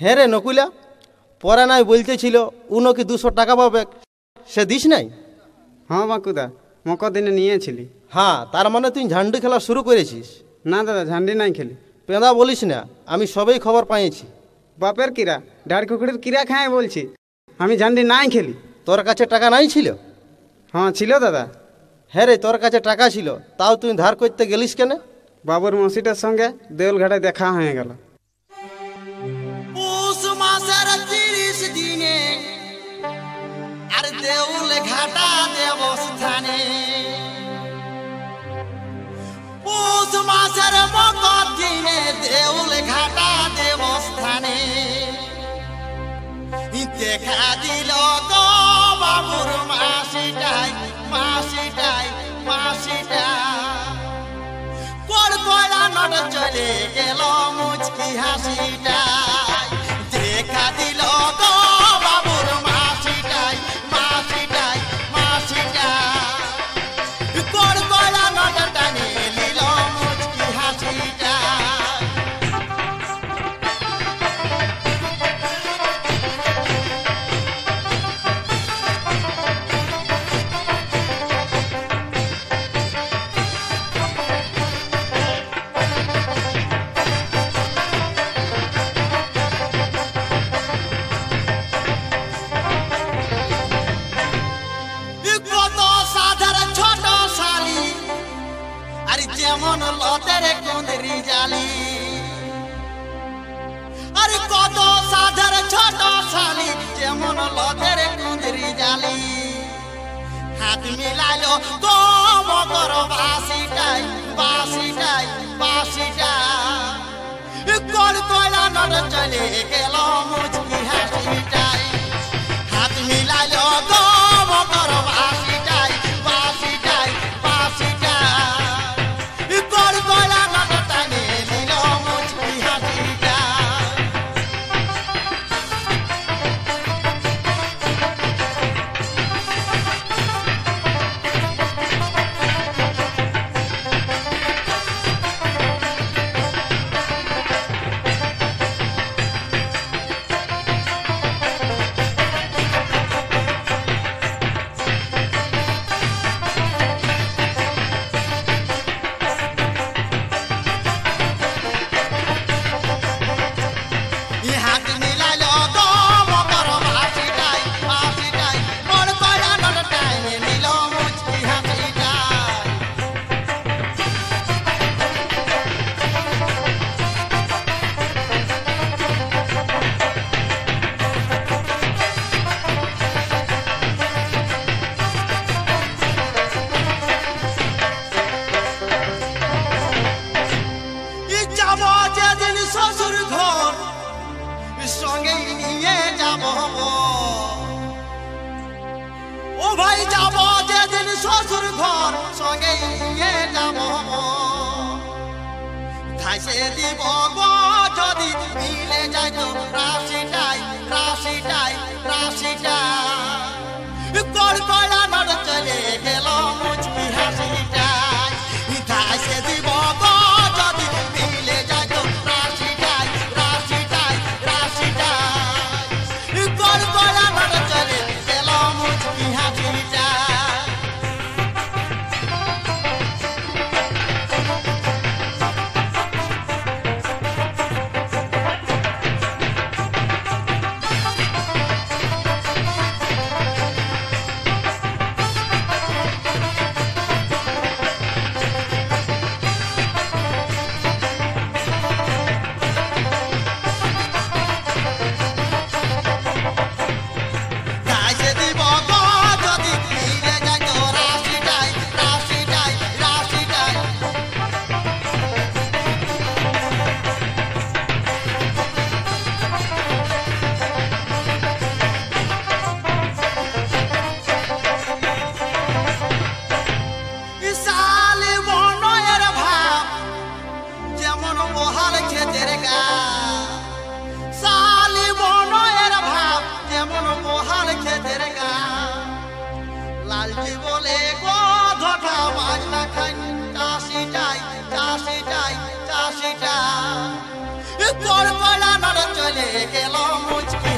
হ্যাঁ রে নকুলা, পরে নাই বলতেছিল উনো কি 200 টাকা পাবে, সে দিস নাই? হ্যাঁ বাঁকুদা, মকর দিনে নিয়েছিলি। হ্যাঁ, তার মানে তুই ঝান্ডি খেলা শুরু করেছিস? না দাদা, ঝান্ডি নাই খেলি। পেঁদা বলিস না, আমি সবই খবর পাইছি। বাপের কিরা, ডাড় কুকুরের কিরা খায় বলছি, আমি ঝান্ডি নাই খেলি। তোর কাছে টাকা নাই ছিল? হ্যাঁ ছিল দাদা। হ্যাঁ রে, তোর কাছে টাকা ছিল, তাও তুই ধার করতে গেলিস কেন? বাবুর মসিটার সঙ্গে দেউলঘাটে দেখা হয়ে গেল। পৌষ মাসের 30 দিনে আর দেউল ঘাটা দেবস্থানে, পৌষ মাসের মকর দিনে দেউল ঘাটা দেবস্থানে দেখা দিল গো বাবুর মাসিটাই মাসিটাই মাসিটা, কড়কড়া নট চলে গেল মুচকি হাসিটাই, দেখা দিল গো বাবুর মাসিটাই মাসিটাই মাসিটা, কড়কড়া নট টানে নিল মুচকি হাসিটা। যেমন লতের কুঁদরি জালি, আরে কত সাধার ছোট শালি, যেমন লতের কুঁদরি জালি, হাত মিলাইলো গো মকর বাসিটাই বাসিটাই বাসিটা, কড়কড়া নট চলে গেল মুচকি হাসিটাই, হাত মিলাইলো গো মকর বাসিটাই বাসিটাই বাসিটা, দিব গো যদি মিলে যায় তো রাশিটাই রাশিটাই রাশিটা, কড়কড়া নট চলে গেল মুচকি হাসিটাই, ধাইসে দিব গো যদি মিলে যায় তো রাশিটাই রাশিটাই রাশিটাই, কড়কড়া নট চলে গেল মুচকি হাসিটাই। চাষিটাই চাষিটা, কড়কড়া নড় চলে গেল মুচকি